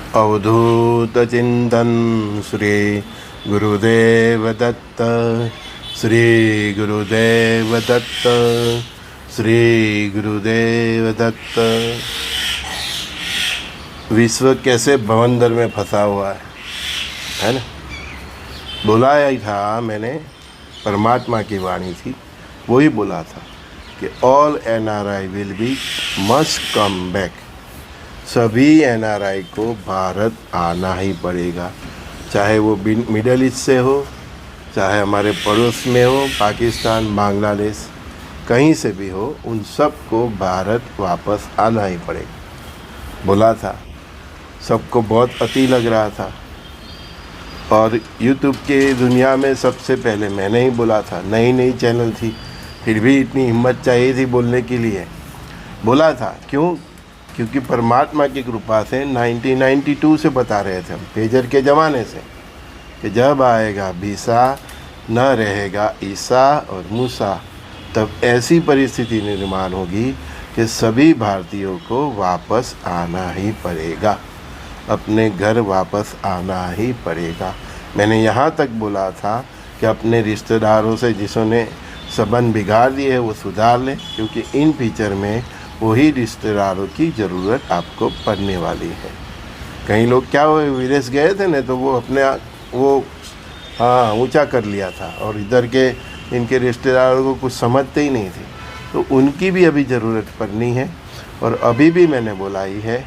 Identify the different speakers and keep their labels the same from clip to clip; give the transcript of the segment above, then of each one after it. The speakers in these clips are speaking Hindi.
Speaker 1: अवधूत चिंतन श्री गुरुदेव दत्त, श्री गुरुदेव दत्त, श्री गुरुदेव दत्त। विश्व कैसे भवंदर में फंसा हुआ है ना। बुलाया ही था मैंने, परमात्मा की वाणी थी, वही बोला था कि all NRI will be must come back. सभी NRI को भारत आना ही पड़ेगा, चाहे वो मिडल ईस्ट से हो, चाहे हमारे पड़ोस में हो, पाकिस्तान, बांग्लादेश, कहीं से भी हो, उन सब को भारत वापस आना ही पड़ेगा। बोला था, सबको बहुत अति लग रहा था और यूट्यूब के दुनिया में सबसे पहले मैंने ही बोला था। नई चैनल थी, फिर भी इतनी हिम्मत चाहिए थी बोलने के लिए। बोला था क्यों? क्योंकि परमात्मा की कृपा से 1992 से बता रहे थे हम, पेजर के ज़माने से, कि जब आएगा बीसा न रहेगा ईसा और मूसा, तब ऐसी परिस्थिति निर्माण होगी कि सभी भारतीयों को वापस आना ही पड़ेगा, अपने घर वापस आना ही पड़ेगा। मैंने यहाँ तक बोला था कि अपने रिश्तेदारों से जिन्होंने संबंध बिगाड़ दिए है वो सुधार लें, क्योंकि इन फ्यूचर में वही रिश्तेदारों की ज़रूरत आपको पड़ने वाली है। कई लोग क्या हुए, विदेश गए थे ना, तो वो अपने ऊंचा कर लिया था और इधर के इनके रिश्तेदारों को कुछ समझते ही नहीं थे, तो उनकी भी अभी ज़रूरत पड़नी है। और अभी भी मैंने बोला ही है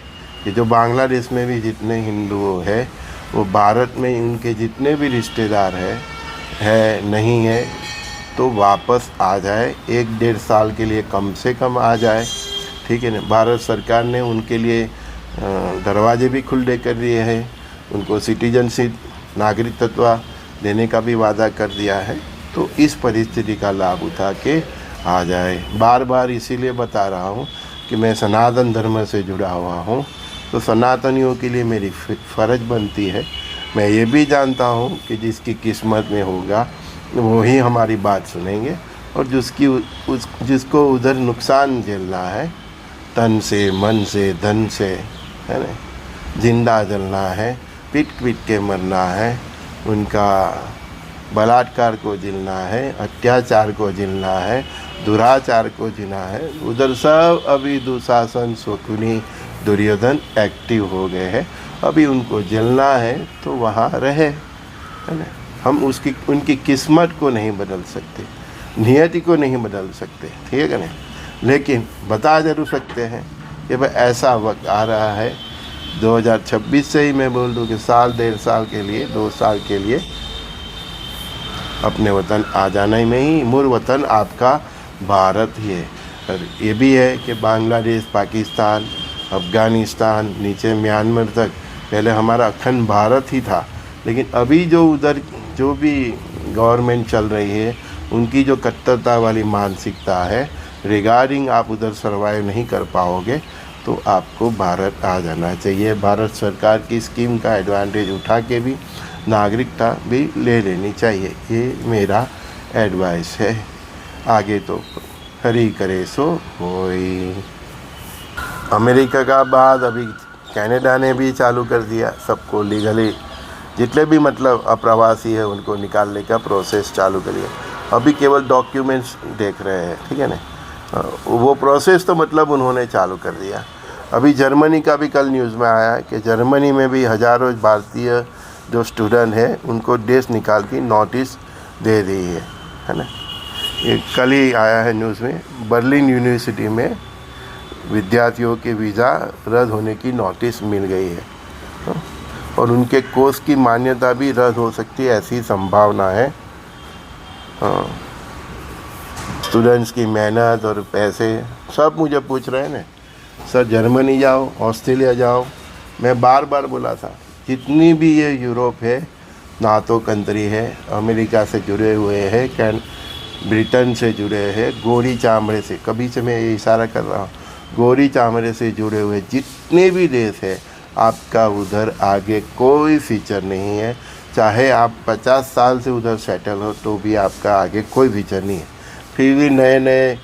Speaker 1: कि जो बांग्लादेश में भी जितने हिंदू हैं, वो भारत में उनके जितने भी रिश्तेदार है नहीं है, तो वापस आ जाए। 1-1.5 साल के लिए कम से कम आ जाए, ठीक है ना। भारत सरकार ने उनके लिए दरवाजे भी खुले कर दिए हैं, उनको सिटीजनशिप, नागरिकत्व देने का भी वादा कर दिया है। तो इस परिस्थिति का लाभ उठा के आ जाए। बार बार इसीलिए बता रहा हूँ कि मैं सनातन धर्म से जुड़ा हुआ हूँ, तो सनातनियों के लिए मेरी फ़र्ज बनती है। मैं ये भी जानता हूँ कि जिसकी किस्मत में होगा वो ही हमारी बात सुनेंगे, और जिसको उधर नुकसान झेलना है, तन से, मन से, धन से, है ना, जिंदा जलना है, पीट के मरना है, उनका बलात्कार को झेलना है, अत्याचार को झेलना है, दुराचार को झेलना है, उधर सब अभी दुशासन, शकुनी, दुर्योधन एक्टिव हो गए हैं। अभी उनको झेलना है तो वहाँ रहे, है ना। हम उनकी किस्मत को नहीं बदल सकते, नियति को नहीं बदल सकते, ठीक है ना, लेकिन बता जरूर सकते हैं कि भाई ऐसा वक्त आ रहा है 2026 से ही मैं बोल दूँ कि साल, 1.5 साल के लिए, 2 साल के लिए अपने वतन आ जाना ही नहीं। मूल वतन आपका भारत ही है। और ये भी है कि बांग्लादेश, पाकिस्तान, अफ़गानिस्तान, नीचे म्यांमार तक पहले हमारा अखंड भारत ही था, लेकिन अभी जो उधर जो भी गवर्नमेंट चल रही है, उनकी जो कट्टरता वाली मानसिकता है, रिगार्डिंग आप उधर सर्वाइव नहीं कर पाओगे, तो आपको भारत आ जाना चाहिए। भारत सरकार की स्कीम का एडवांटेज उठा के भी नागरिकता भी ले लेनी चाहिए, ये मेरा एडवाइस है। आगे तो हरि करे सो होई। अमेरिका का बाद अभी कनाडा ने भी चालू कर दिया, सबको लीगली, जितने भी मतलब अप्रवासी है उनको निकालने का प्रोसेस चालू कर दिया। अभी केवल डॉक्यूमेंट्स देख रहे हैं, ठीक है ना, वो प्रोसेस तो मतलब उन्होंने चालू कर दिया। अभी जर्मनी का भी कल न्यूज़ में आया है कि जर्मनी में भी हज़ारों भारतीय जो स्टूडेंट हैं उनको देश निकाल की नोटिस दे दी है ना। ये कल ही आया है न्यूज़ में। बर्लिन यूनिवर्सिटी में विद्यार्थियों के वीज़ा रद्द होने की नोटिस मिल गई है, और उनके कोर्स की मान्यता भी रद्द हो सकती है, ऐसी संभावना है। स्टूडेंट्स की मेहनत और पैसे सब मुझे पूछ रहे हैं ना, सर जर्मनी जाओ, ऑस्ट्रेलिया जाओ। मैं बार बार बोला था, जितनी भी ये यूरोप है, नाटो कंट्री है, अमेरिका से जुड़े हुए हैं, ब्रिटेन से जुड़े हैं, गोरी चामड़े से, कभी से मैं ये इशारा कर रहा हूँ, गोरी चामड़े से जुड़े हुए जितने भी देश है, आपका उधर आगे कोई फीचर नहीं है। चाहे आप 50 साल से उधर सेटल हो तो भी आपका आगे कोई फीचर नहीं है। फिर भी नए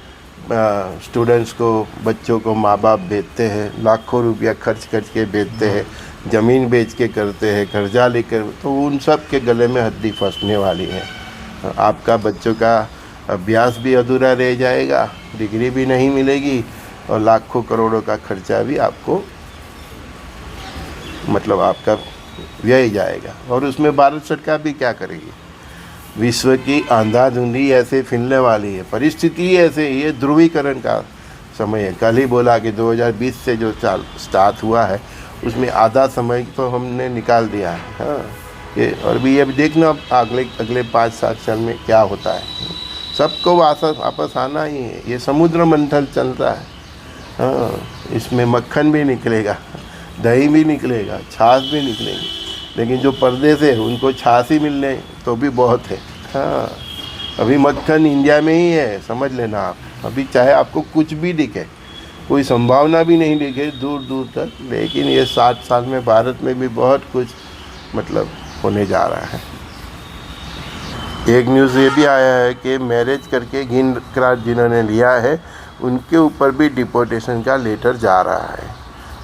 Speaker 1: स्टूडेंट्स को, बच्चों को माँ बाप भेजते हैं, लाखों रुपया खर्च करके भेजते हैं, ज़मीन बेच के करते हैं, कर्जा लेकर, तो उन सब के गले में हड्डी फंसने वाली है। आपका बच्चों का अभ्यास भी अधूरा रह जाएगा, डिग्री भी नहीं मिलेगी और लाखों करोड़ों का खर्चा भी आपको मतलब आपका व्यय जाएगा। और उसमें भारत सरकार भी क्या करेगी? विश्व की अंधाधुंधी ऐसे फिरने वाली है, परिस्थिति ऐसे, ये ध्रुवीकरण का समय है। कल ही बोला कि 2020 से जो साल स्टार्ट हुआ है उसमें आधा समय तो हमने निकाल दिया है। हाँ, ये और भी ये देखना अगले 5-7 साल में क्या होता है। सबको वापस आना ही है। ये समुद्र मंथन चलता है। हाँ, इसमें मक्खन भी निकलेगा, दही भी निकलेगा, छाछ भी निकलेगी, लेकिन जो परदेश है उनको छाछ ही मिलने तो भी बहुत है। हाँ, अभी मक्खन इंडिया में ही है, समझ लेना आप। अभी चाहे आपको कुछ भी दिखे, कोई संभावना भी नहीं दिखे दूर दूर तक, लेकिन ये 60 साल में भारत में भी बहुत कुछ मतलब होने जा रहा है। एक न्यूज़ ये भी आया है कि मैरिज करके ग्रीन कार्ड जिन्होंने लिया है उनके ऊपर भी डिपोर्टेशन का लेटर जा रहा है।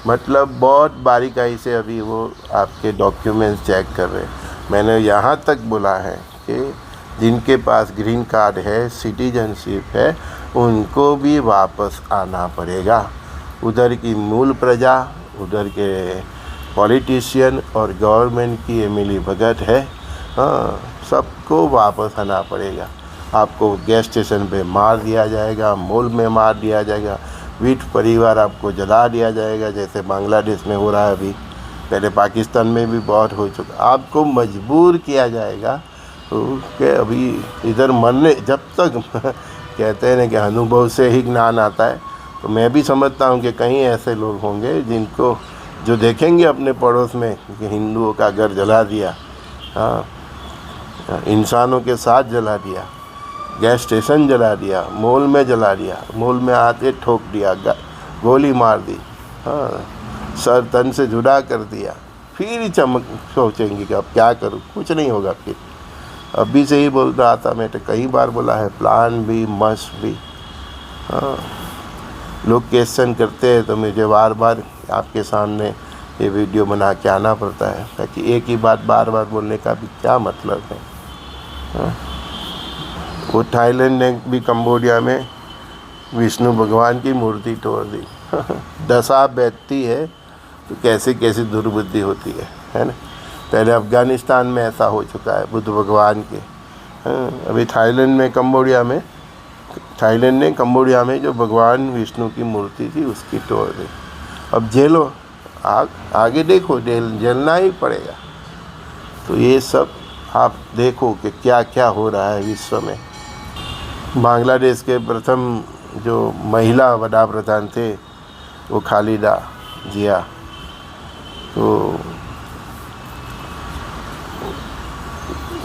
Speaker 1: मतलब बहुत बारीकाई से अभी वो आपके डॉक्यूमेंट्स चेक कर रहे हैं। मैंने यहाँ तक बोला है कि जिनके पास ग्रीन कार्ड है, सिटीजनशिप है, उनको भी वापस आना पड़ेगा। उधर की मूल प्रजा, उधर के पॉलिटिशियन और गवर्नमेंट की मिली भगत है। हाँ, सबको वापस आना पड़ेगा। आपको गैस स्टेशन पे मार दिया जाएगा, मॉल में मार दिया जाएगा, विध परिवार आपको जला दिया जाएगा, जैसे बांग्लादेश में हो रहा है अभी। पहले पाकिस्तान में भी बहुत हो चुका। आपको मजबूर किया जाएगा कि अभी इधर मरने, जब तक कहते हैं ना कि अनुभव से ही ज्ञान आता है, तो मैं भी समझता हूँ कि कहीं ऐसे लोग होंगे जिनको जो देखेंगे अपने पड़ोस में कि हिंदुओं का घर जला दिया, हाँ, इंसानों के साथ जला दिया, गैस स्टेशन जला दिया, मॉल में जला दिया, मॉल में आते ठोक दिया, गोली मार दी, हाँ, सर तन से जुदा कर दिया, फिर ही सोचेंगे कि अब क्या करूँ, कुछ नहीं होगा। फिर अभी से ही बोल रहा था मैं, तो कई बार बोला है, प्लान भी मस्ट भी। हाँ, लोग क्वेश्चन करते हैं तो मुझे बार बार आपके सामने ये वीडियो बना के आना पड़ता है, ताकि एक ही बात बार बार बोलने का भी क्या मतलब है। हाँ, वो थाईलैंड ने भी कंबोडिया में विष्णु भगवान की मूर्ति तोड़ दी। दशा बैठती है तो कैसे कैसे दुर्बुद्धि होती है ना। पहले अफ़गानिस्तान में ऐसा हो चुका है बुद्ध भगवान के। हाँ, अभी थाईलैंड ने कंबोडिया में जो भगवान विष्णु की मूर्ति थी उसकी तोड़ दी। अब झेलो, आगे देखो, झेलना ही पड़ेगा। तो ये सब आप देखो कि क्या क्या हो रहा है विश्व में। बांग्लादेश के प्रथम जो महिला वड़ा प्रधान थे वो खालिदा जिया, तो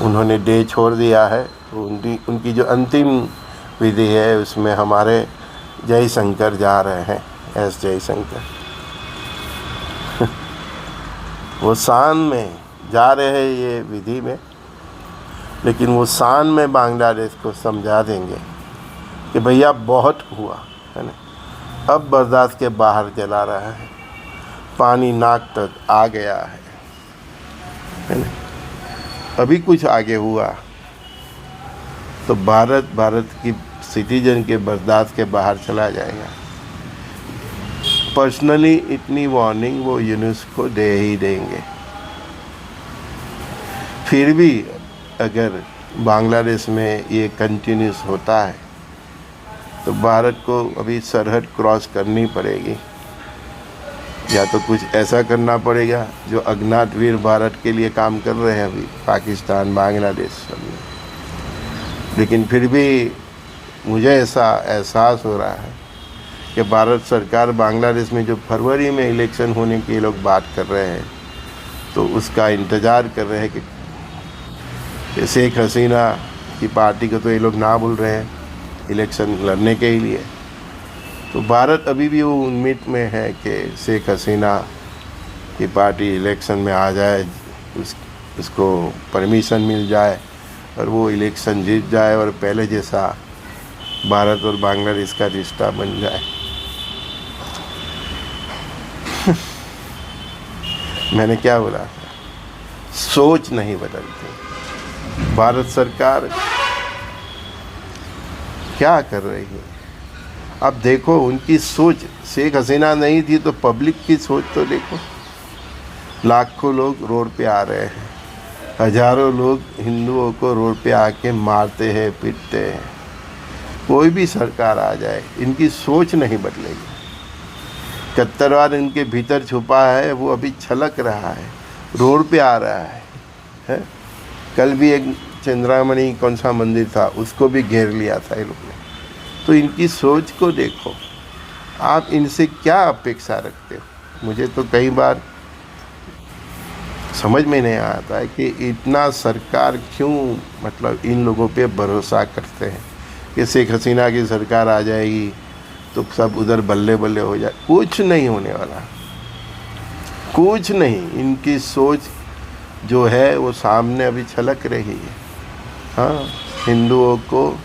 Speaker 1: उन्होंने देह छोड़ दिया है। तो उनकी जो अंतिम विधि है उसमें हमारे जयशंकर जा रहे हैं, एस जयशंकर। वो शान में जा रहे हैं ये विधि में, लेकिन वो शान में बांग्लादेश को समझा देंगे कि भैया बहुत हुआ है ना, अब बर्दाश्त के बाहर चला रहा है, पानी नाक तक आ गया है ना। अभी कुछ आगे हुआ तो भारत की सिटीजन के बर्दाश्त के बाहर चला जाएगा। पर्सनली इतनी वार्निंग वो यूनेस्को दे ही देंगे। फिर भी अगर बांग्लादेश में ये कंटिन्यूस होता है तो भारत को अभी सरहद क्रॉस करनी पड़ेगी, या तो कुछ ऐसा करना पड़ेगा जो अज्ञात वीर भारत के लिए काम कर रहे हैं अभी, पाकिस्तान, बांग्लादेश सभी। लेकिन फिर भी मुझे ऐसा एहसास हो रहा है कि भारत सरकार बांग्लादेश में जो फरवरी में इलेक्शन होने की लोग बात कर रहे हैं, तो उसका इंतज़ार कर रहे हैं कि शेख हसीना की पार्टी को तो ये लोग ना बोल रहे हैं इलेक्शन लड़ने के लिए। तो भारत अभी भी वो उम्मीद में है कि शेख हसीना की पार्टी इलेक्शन में आ जाए, उसको परमिशन मिल जाए और वो इलेक्शन जीत जाए और पहले जैसा भारत और बांग्लादेश का रिश्ता बन जाए। मैंने क्या बोला? सोच नहीं बदलती। भारत सरकार क्या कर रही है? अब देखो उनकी सोच, शेख हसीना नहीं थी तो पब्लिक की सोच तो देखो। लाखों लोग रोड पे आ रहे हैं, हजारों लोग हिंदुओं को रोड पे आके मारते हैं, पीटते हैं। कोई भी सरकार आ जाए, इनकी सोच नहीं बदलेगी। कट्टरवाद इनके भीतर छुपा है, वो अभी छलक रहा है, रोड पे आ रहा है? कल भी एक चंद्रामणि कौन सा मंदिर था, उसको भी घेर लिया था ये लोग ने। तो इनकी सोच को देखो। आप इनसे क्या अपेक्षा रखते हो? मुझे तो कई बार समझ में नहीं आता है कि इतना सरकार क्यों मतलब इन लोगों पे भरोसा करते हैं कि शेख हसीना की सरकार आ जाएगी तो सब उधर बल्ले बल्ले हो जाए। कुछ नहीं होने वाला, कुछ नहीं। इनकी सोच जो है वो सामने अभी छलक रही है। हाँ, हिंदुओं को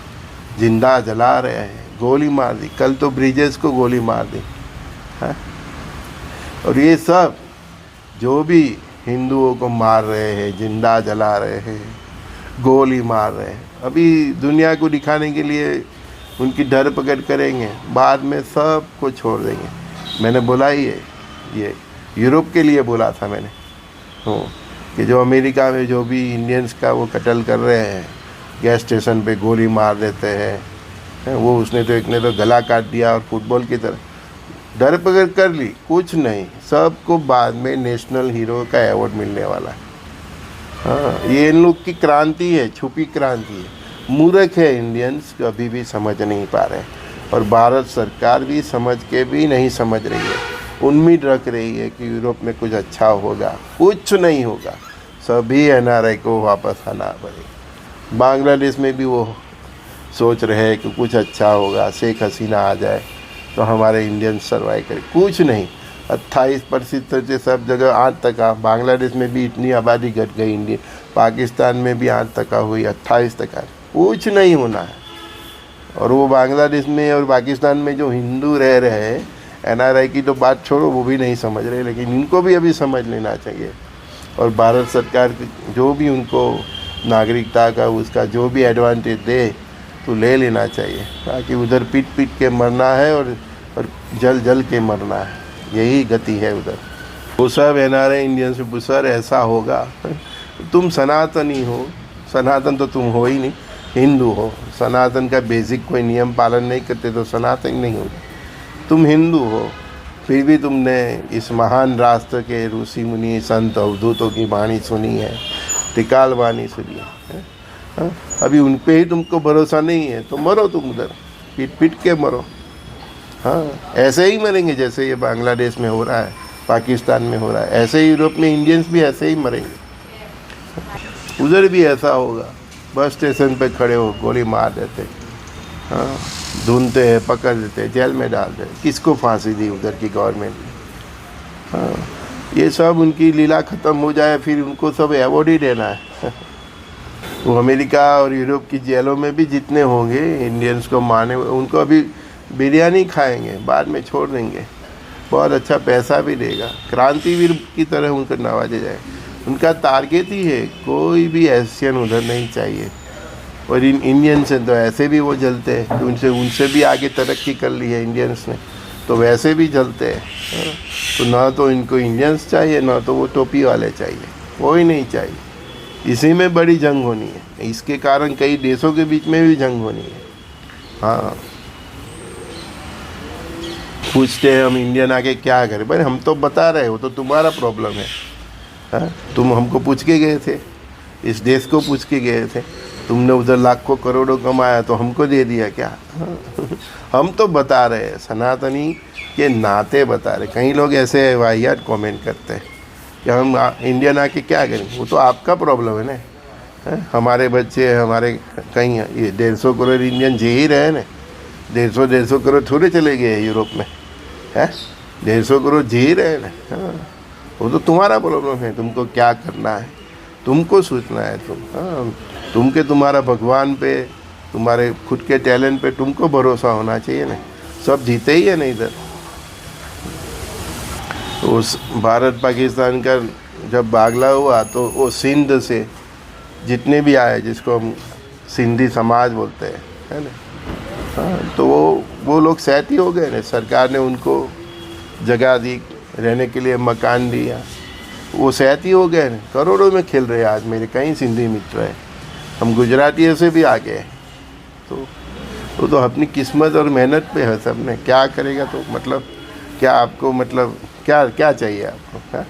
Speaker 1: जिंदा जला रहे हैं, गोली मार दी, कल तो ब्रिजेश को गोली मार दी। हाँ? और ये सब जो भी हिंदुओं को मार रहे हैं, जिंदा जला रहे हैं, गोली मार रहे हैं, अभी दुनिया को दिखाने के लिए उनकी धरपकड़ करेंगे, बाद में सब को छोड़ देंगे। मैंने बोला ही है, ये यूरोप के लिए बोला था मैंने, कि जो अमेरिका में जो भी इंडियंस का वो कत्ल कर रहे हैं, गैस स्टेशन पे गोली मार देते हैं, वो उसने तो एक ने तो गला काट दिया और फुटबॉल की तरह धरपकड़ कर ली। कुछ नहीं, सबको बाद में नेशनल हीरो का अवार्ड मिलने वाला है। हाँ, ये इन लोग की क्रांति है, छुपी क्रांति है। मूर्ख है इंडियंस, अभी भी समझ नहीं पा रहे, और भारत सरकार भी समझ के भी नहीं समझ रही है। उम्मीद रख रही है कि यूरोप में कुछ अच्छा होगा, कुछ नहीं होगा। सभी एनआरआई को वापस आना पड़ेगा। बांग्लादेश में भी वो सोच रहे हैं कि कुछ अच्छा होगा, शेख हसीना आ जाए तो हमारे इंडियन सर्वाइव करें। कुछ नहीं, 28% से सब जगह 8%। बांग्लादेश में भी इतनी आबादी घट गई, इंडियन पाकिस्तान में भी 8% हुई, 28%। कुछ नहीं होना है। और वो बांग्लादेश में और पाकिस्तान में जो हिंदू रह रहे हैं, एनआरआई की तो बात छोड़ो, वो भी नहीं समझ रहे, लेकिन इनको भी अभी समझ लेना चाहिए। और भारत सरकार जो भी उनको नागरिकता का उसका जो भी एडवांटेज दे तो ले लेना चाहिए, ताकि उधर पीट पीट के मरना है और जल जल के मरना है, यही गति है उधर। वो सब एनआरआई इंडियन से सर ऐसा होगा, तुम सनातनी हो, सनातन तो तुम हो ही नहीं, हिंदू हो। सनातन का बेसिक कोई नियम पालन नहीं करते तो सनातन नहीं हो। तुम हिंदू हो, फिर भी तुमने इस महान राष्ट्र के ऋषि मुनि संत अवधूतों की वाणी सुनी है, त्रिकाल वाणी सुनी है। अभी उन पे ही तुमको भरोसा नहीं है तो मरो तुम उधर, पीट पीट के मरो। हाँ, ऐसे ही मरेंगे जैसे ये बांग्लादेश में हो रहा है, पाकिस्तान में हो रहा है। ऐसे ही यूरोप में इंडियंस भी ऐसे ही मरेंगे। उधर भी ऐसा होगा, बस स्टेशन पे खड़े हो गोली मार देते, हाँ, ढूंढते हैं, पकड़ देते, जेल में डाल देते। किसको फांसी दी उधर की गवर्नमेंट ने? हाँ, ये सब उनकी लीला ख़त्म हो जाए फिर उनको सब अवार्ड ही देना है। वो अमेरिका और यूरोप की जेलों में भी जितने होंगे इंडियंस को मारने, उनको अभी बिरयानी खाएंगे, बाद में छोड़ देंगे, बहुत अच्छा पैसा भी देगा, क्रांतिवीर की तरह उनको नवाजा जाए। उनका टारगेट ही है, कोई भी एशियन उधर नहीं चाहिए। और इन इंडियंस हैं तो ऐसे भी वो जलते हैं, तो उनसे भी आगे तरक्की कर ली है इंडियंस ने, तो वैसे भी जलते हैं। तो ना तो इनको इंडियंस चाहिए, ना तो वो टोपी वाले चाहिए, कोई नहीं चाहिए। इसी में बड़ी जंग होनी है, इसके कारण कई देशों के बीच में भी जंग होनी है। हाँ, पूछते हैं हम इंडियन आके क्या करें? भाई हम तो बता रहे हो, तो तुम्हारा प्रॉब्लम है। हाँ, तुम हमको पूछ के गए थे, इस देश को पूछ के गए थे, तुमने उधर लाखों करोड़ों कमाया तो हमको दे दिया क्या? हाँ, हम तो बता रहे हैं, सनातनी के नाते बता रहे। कई लोग ऐसे वाहियात कमेंट करते हैं कि हम इंडियन आके क्या करें, वो तो आपका प्रॉब्लम है ना। हमारे बच्चे, हमारे कहीं ये 150 करोड़ इंडियन जी ही रहे ना, 150 करोड़ थोड़े चले गए यूरोप में, है 150 करोड़ जी ही रहे ना। हाँ, वो तो तुम्हारा प्रॉब्लम है, तुमको क्या करना है, तुमको सोचना है। तुम के तुम्हारा भगवान पे, तुम्हारे खुद के टैलेंट पे तुमको भरोसा होना चाहिए ना। सब जीते ही है ना इधर। तो उस भारत पाकिस्तान का जब बागला हुआ तो वो सिंध से जितने भी आए, जिसको हम सिंधी समाज बोलते हैं, है ना, हाँ, तो वो लोग सहती हो गए ना। सरकार ने उनको जगह दी, रहने के लिए मकान दिया, वो सहती हो गए ना। करोड़ों में खेल रहे हैं आज मेरे कई सिंधी मित्र हैं, हम गुजरातियों से भी आगे हैं। तो वो तो अपनी किस्मत और मेहनत पे है सब ने, क्या करेगा। तो मतलब क्या आपको, मतलब क्या क्या चाहिए आपको, हाँ?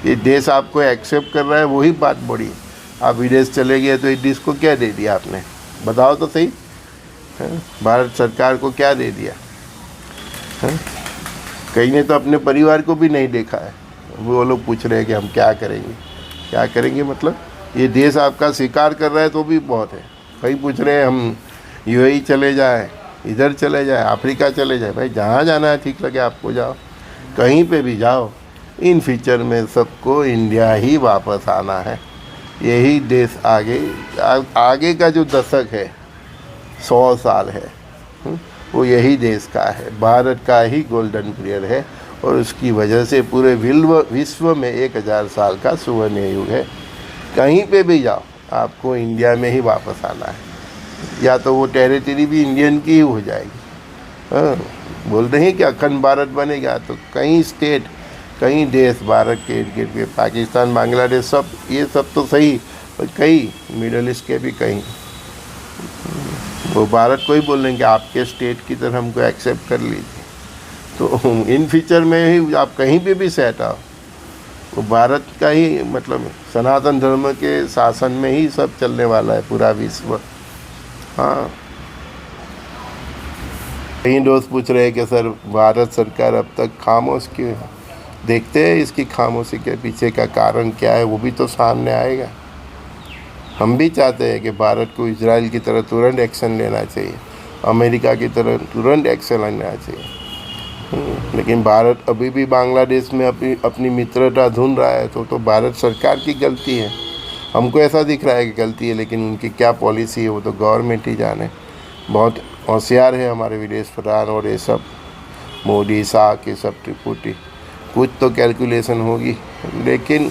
Speaker 1: ये देश आपको एक्सेप्ट कर रहा है, वही बात बड़ी है। आप विदेश चले गए तो इस देश को क्या दे दिया आपने, बताओ तो सही, है? भारत सरकार को क्या दे दिया, है? कई ने तो अपने परिवार को भी नहीं देखा है। वो लोग पूछ रहे हैं कि हम क्या करेंगे, क्या करेंगे। मतलब ये देश आपका स्वीकार कर रहा है तो भी बहुत है। कई पूछ रहे हैं हम यूएई चले जाए, इधर चले जाए, अफ्रीका चले जाए। भाई जहाँ जाना है ठीक लगे आपको जाओ, कहीं पे भी जाओ। इन फ्यूचर में सबको इंडिया ही वापस आना है। यही देश आगे का जो दशक है, 100 साल है, वो यही देश का है, भारत का ही गोल्डन पीरियड है। और उसकी वजह से पूरे विश्व में 1000 साल का सुवर्ण युग है। कहीं पे भी जाओ आपको इंडिया में ही वापस आना है, या तो वो टेरिटरी भी इंडियन की ही हो जाएगी। हाँ, बोल रहे हैं कि अखंड भारत बनेगा, तो कई स्टेट, कई देश भारत के इर्द गिर्द के, पाकिस्तान, बांग्लादेश, सब ये सब तो सही, और कई मिडल ईस्ट के भी कई, वो भारत को ही बोल रहे हैं कि आपके स्टेट की तरह हमको एक्सेप्ट कर लीजिए। तो इन फ्यूचर में ही आप कहीं पे भी सेट आओ, वो भारत का ही, मतलब सनातन धर्म के शासन में ही सब चलने वाला है, पूरा विश्व। हाँ, कई दोस्त पूछ रहे हैं कि सर भारत सरकार अब तक खामोश क्यों है। देखते हैं इसकी खामोशी के पीछे का कारण क्या है, वो भी तो सामने आएगा। हम भी चाहते हैं कि भारत को इजराइल की तरह तुरंत एक्शन लेना चाहिए, अमेरिका की तरह तुरंत एक्शन लेना चाहिए। लेकिन भारत अभी भी बांग्लादेश में अपनी मित्रता ढूंढ रहा है, तो भारत सरकार की गलती है। हमको ऐसा दिख रहा है कि गलती है, लेकिन उनकी क्या पॉलिसी है वो तो गवर्नमेंट ही जाने। बहुत होशियार है हमारे विदेश प्रधान और ये सब मोदी, शाह के सब त्रिपुटी, कुछ तो कैलकुलेशन होगी। लेकिन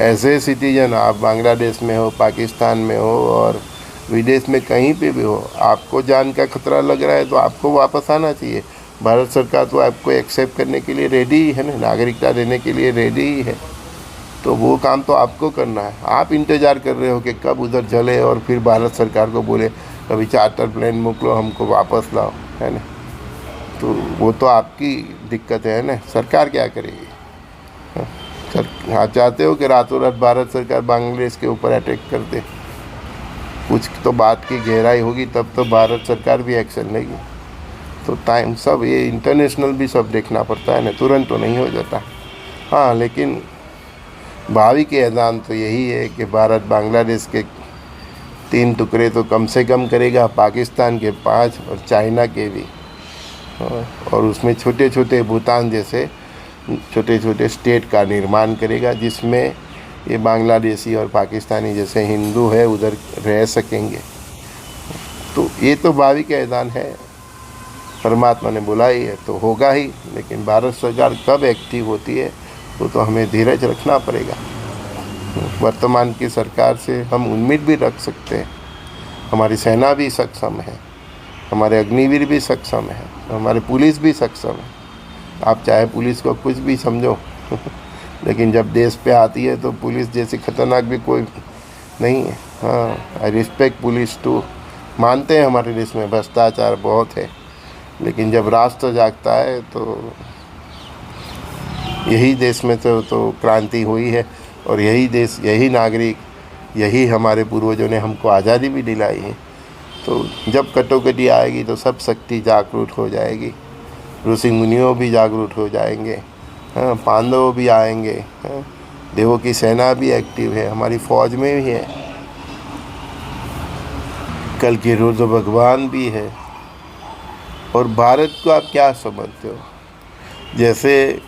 Speaker 1: ऐसे सिटीजन, आप बांग्लादेश में हो, पाकिस्तान में हो और विदेश में कहीं पे भी हो, आपको जान का खतरा लग रहा है तो आपको वापस आना चाहिए। भारत सरकार तो आपको एक्सेप्ट करने के लिए रेडी ही है ना, नागरिकता देने के लिए रेडी ही है। तो वो काम तो आपको करना है। आप इंतज़ार कर रहे हो कि कब उधर जले और फिर भारत सरकार को बोले कभी चार्टर प्लेन मोकलो, हमको वापस लाओ, है ना। तो वो तो आपकी दिक्कत है ना, सरकार क्या करेगी। आप चाहते हो कि रातों रात भारत सरकार बांग्लादेश के ऊपर अटैक कर दे, कुछ तो बात की गहराई होगी, तब तो भारत सरकार भी एक्शन लेगी। तो टाइम सब ये इंटरनेशनल भी सब देखना पड़ता है ना, तुरंत तो नहीं हो जाता। हाँ, लेकिन भावी के ऐलान तो यही है कि भारत बांग्लादेश के 3 टुकड़े तो कम से कम करेगा, पाकिस्तान के 5 और चाइना के भी। और उसमें छोटे छोटे भूटान जैसे छोटे छोटे स्टेट का निर्माण करेगा, जिसमें ये बांग्लादेशी और पाकिस्तानी जैसे हिंदू है उधर रह सकेंगे। तो ये तो भावी का ऐलान है, परमात्मा ने बोला ही है तो होगा ही। लेकिन भारत सरकार कब एक्टिव होती है वो तो हमें धीरज रखना पड़ेगा। वर्तमान की सरकार से हम उम्मीद भी रख सकते हैं, हमारी सेना भी सक्षम है, हमारे अग्निवीर भी सक्षम है, हमारे पुलिस भी सक्षम है। आप चाहे पुलिस को कुछ भी समझो लेकिन जब देश पे आती है तो पुलिस जैसी खतरनाक भी कोई नहीं है। हाँ, आई रिस्पेक्ट पुलिस टू। मानते हैं हमारे देश में भ्रष्टाचार बहुत है, लेकिन जब राष्ट्र जागता है तो यही देश में तो क्रांति हुई है। और यही देश, यही नागरिक, यही हमारे पूर्वजों ने हमको आज़ादी भी दिलाई है। तो जब कटोकटी आएगी तो सब शक्ति जागरूक हो जाएगी, ऋषि मुनियों भी जागरूक हो जाएंगे, हाँ, पांडव भी आएंगे, हाँ, देवों की सेना भी एक्टिव है, हमारी फौज में भी है, कल के रोज भगवान भी है। और भारत को आप क्या समझते हो, जैसे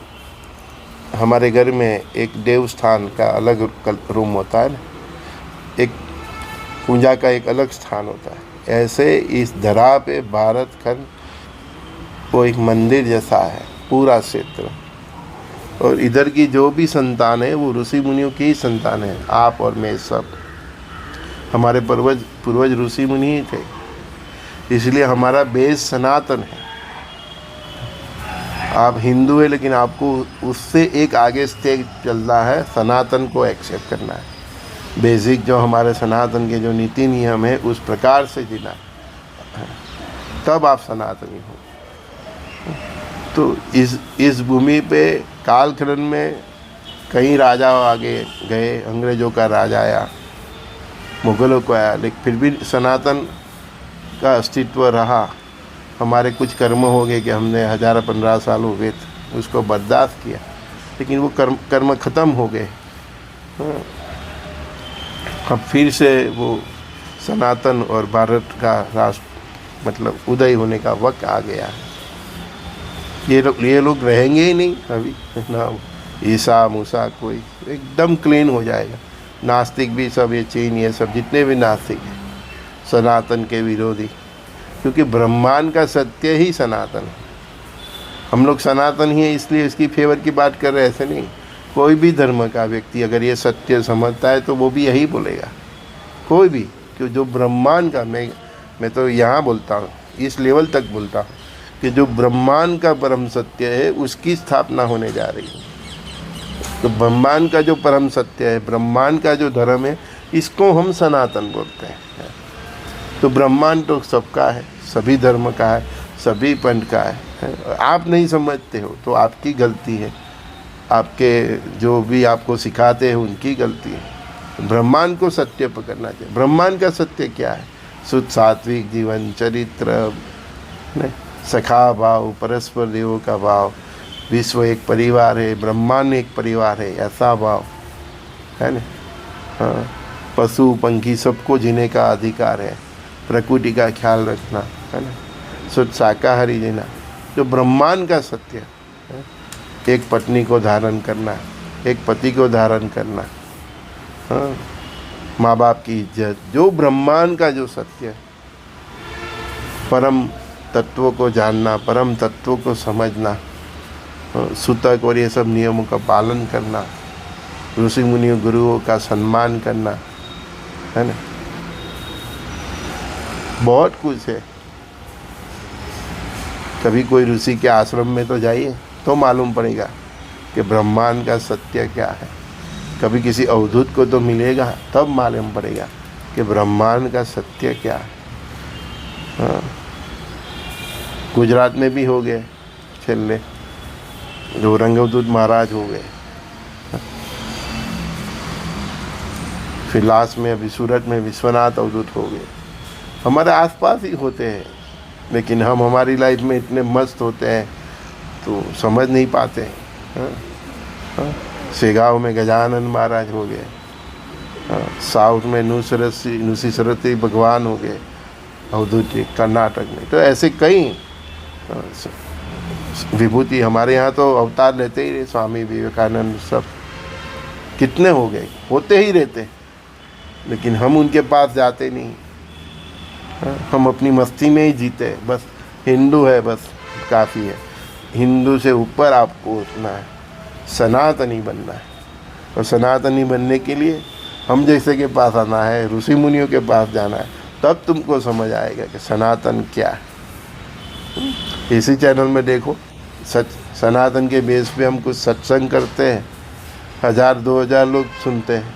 Speaker 1: हमारे घर में एक देवस्थान का अलग रूम होता है ना, एक पूजा का एक अलग स्थान होता है, ऐसे इस धरा पे भारत खंड वो एक मंदिर जैसा है। पूरा क्षेत्र और इधर की जो भी संतान है वो ऋषि मुनियों की ही संतान है। आप और मैं सब हमारे पूर्वज ऋषि मुनि ही थे, इसलिए हमारा बेस सनातन है। आप हिंदू है लेकिन आपको उससे एक आगे स्टेज चलना है, सनातन को एक्सेप्ट करना है। बेसिक जो हमारे सनातन के जो नीति नियम है उस प्रकार से जीना है, तब आप सनातनी हो। तो इस भूमि पे कालखंड में कई राजा आगे गए, अंग्रेज़ों का राज आया, मुग़लों को आया, लेकिन फिर भी सनातन का अस्तित्व रहा। हमारे कुछ कर्म हो गए कि हमने 1000-1500 साल हो गए उसको बर्दाश्त किया, लेकिन वो कर्म ख़त्म हो गए। अब फिर से वो सनातन और भारत का राष्ट्र मतलब उदय होने का वक्त आ गया है। ये लोग रहेंगे ही नहीं अभी ना, ईसा मूसा कोई एकदम क्लीन हो जाएगा। नास्तिक भी सब, ये चीन ये सब जितने भी नास्तिक हैं सनातन के विरोधी, क्योंकि ब्रह्मांड का सत्य ही सनातन है। हम लोग सनातन ही है इसलिए इसकी फेवर की बात कर रहे हैं, ऐसे नहीं। कोई भी धर्म का व्यक्ति अगर ये सत्य समझता है तो वो भी यही बोलेगा, कोई भी। क्यों, जो ब्रह्मांड का, मैं तो यहाँ बोलता हूँ, इस लेवल तक बोलता हूँ कि जो ब्रह्मांड का परम सत्य है उसकी स्थापना होने जा रही है। तो ब्रह्मांड का जो परम सत्य है, ब्रह्मांड का जो धर्म है, इसको हम सनातन बोलते हैं। तो ब्रह्मांड तो सबका है, सभी धर्म का है, सभी पंथ का है। आप नहीं समझते हो तो आपकी गलती है, आपके जो भी आपको सिखाते हैं उनकी गलती है। ब्रह्मांड को सत्य पकड़ना चाहिए। ब्रह्मांड का सत्य क्या है? शुद्ध सात्विक जीवन, चरित्र, सखा भाव, परस्पर देवों का भाव, विश्व एक परिवार है, ब्रह्मांड एक परिवार है, ऐसा भाव है ना। हाँ, पशु पंखी सबको जीने का अधिकार है, प्रकृति का ख्याल रखना है ना, शुद्ध शाकाहारी जीना, जो ब्रह्मांड का सत्य है। एक पत्नी को धारण करना, एक पति को धारण करना, हाँ, माँ बाप की इज्जत, जो ब्रह्मांड का जो सत्य है, परम तत्वों को जानना, परम तत्वों को समझना, सूतक और ये सब नियमों का पालन करना, ऋषि मुनियों गुरुओं का सम्मान करना, है ना, बहुत कुछ है। कभी कोई ऋषि के आश्रम में तो जाइए तो मालूम पड़ेगा कि ब्रह्मांड का सत्य क्या है। कभी किसी अवधूत को तो मिलेगा तब मालूम पड़ेगा कि ब्रह्मांड का सत्य क्या है। हाँ, गुजरात में भी हो गए छेल्ले, जो रंगवदूत महाराज हो गए। फिर लास्ट में अभी सूरत में विश्वनाथ अवधूत हो गए। हमारे आसपास ही होते हैं, लेकिन हम हमारी लाइफ में इतने मस्त होते हैं तो समझ नहीं पाते हैं। हाँ, हाँ, शेगांव में गजानन महाराज हो गए, हाँ, साउथ में नुसी सरस्वती भगवान हो गए अवधूत जी, कर्नाटक में। तो ऐसे कई विभूति हमारे यहाँ तो अवतार लेते ही रहे, स्वामी विवेकानंद सब कितने हो गए, होते ही रहते, लेकिन हम उनके पास जाते नहीं। हम अपनी मस्ती में ही जीते, बस हिंदू है बस काफ़ी है। हिंदू से ऊपर आपको उठना है, सनातनी बनना है। और सनातनी बनने के लिए हम जैसे के पास आना है, ऋषि मुनियों के पास जाना है, तब तुमको समझ आएगा कि सनातन क्या है। इसी चैनल में देखो, सनातन के बेस पे हम कुछ सत्संग करते हैं, 1000-2000 लोग सुनते हैं,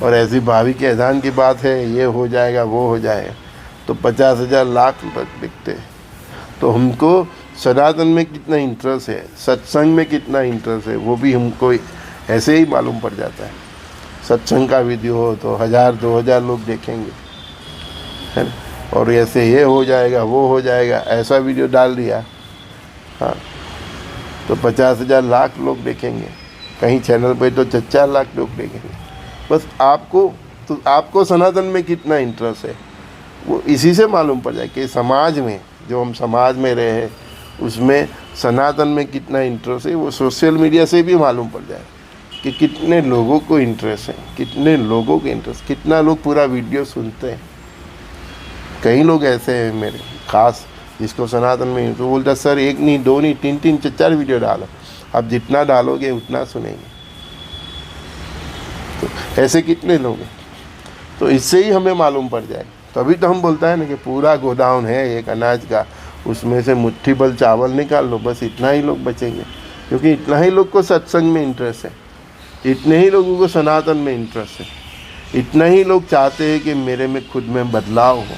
Speaker 1: और ऐसी भावी के अजान की बात है, ये हो जाएगा वो हो जाएगा, तो 50,000 लाख तक दिखते हैं। तो हमको सनातन में कितना इंटरेस्ट है, सत्संग में कितना इंटरेस्ट है, वो भी हमको ऐसे ही मालूम पड़ जाता है। सत्संग का वीडियो हो तो 1000-2000 लोग देखेंगे, है ना, और ऐसे ये हो जाएगा वो हो जाएगा, ऐसा वीडियो डाल दिया, हाँ, तो 50,000 लाख लोग देखेंगे। कहीं चैनल पे तो 4 लाख लोग देखेंगे। बस आपको सनातन में कितना इंटरेस्ट है वो इसी से मालूम पड़ जाए कि समाज में, जो हम समाज में रहे हैं उसमें सनातन में कितना इंटरेस्ट है। वो सोशल मीडिया से भी मालूम पड़ जाए कि कितने लोगों को इंटरेस्ट है, कितने लोगों के इंटरेस्ट, कितना लोग पूरा वीडियो सुनते हैं। कई लोग ऐसे हैं मेरे खास जिसको सनातन में, तो बोलता सर 1 नहीं 2 नहीं 3-3 4-4 वीडियो डालो, आप जितना डालोगे उतना सुनेंगे। तो ऐसे कितने लोग हैं? तो इससे ही हमें मालूम पड़ जाए। तभी तो हम बोलता है ना कि पूरा गोडाउन है एक अनाज का, उसमें से मुट्ठी भर चावल निकाल लो, बस इतना ही लोग बचेंगे। क्योंकि इतना ही लोग को सत्संग में इंटरेस्ट है, इतने ही लोगों को सनातन में इंटरेस्ट है, इतना ही लोग चाहते हैं कि मेरे में खुद में बदलाव हो।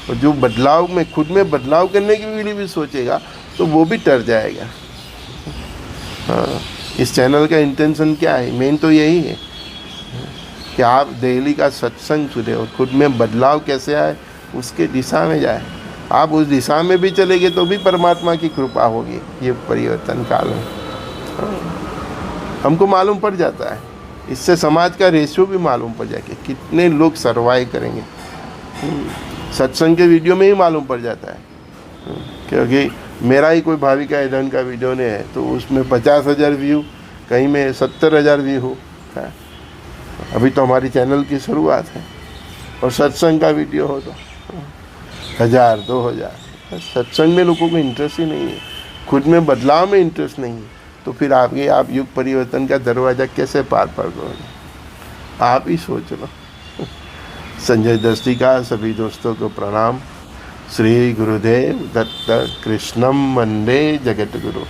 Speaker 1: और जो बदलाव में खुद में बदलाव करने के लिए भी सोचेगा तो वो भी डर जाएगा। हाँ, इस चैनल का इंटेंशन क्या है? मेन तो यही है कि आप डेली का सत्संग सुने और खुद में बदलाव कैसे आए उसके दिशा में जाए। आप उस दिशा में भी चलेंगे तो भी परमात्मा की कृपा होगी। ये परिवर्तन काल है, हमको मालूम पड़ जाता है। इससे समाज का रेशियो भी मालूम पड़ जाएगा, कितने लोग सर्वाइव करेंगे। सत्संग के वीडियो में ही मालूम पड़ जाता है। क्योंकि मेरा ही कोई भाविका एडन का वीडियो ने है तो उसमें 50,000 व्यू, कहीं में 70,000 व्यू है। अभी तो हमारी चैनल की शुरुआत है, और सत्संग का वीडियो हो तो 1,000 2,000। सत्संग में लोगों को इंटरेस्ट ही नहीं है, खुद में बदलाव में इंटरेस्ट नहीं है, तो फिर आप युग परिवर्तन का दरवाज़ा कैसे पार पाओगे? आप ही सोच लो। संजय दृष्टि का सभी दोस्तों को प्रणाम। श्री गुरुदेव दत्त कृष्णम वंदे जगत गुरु।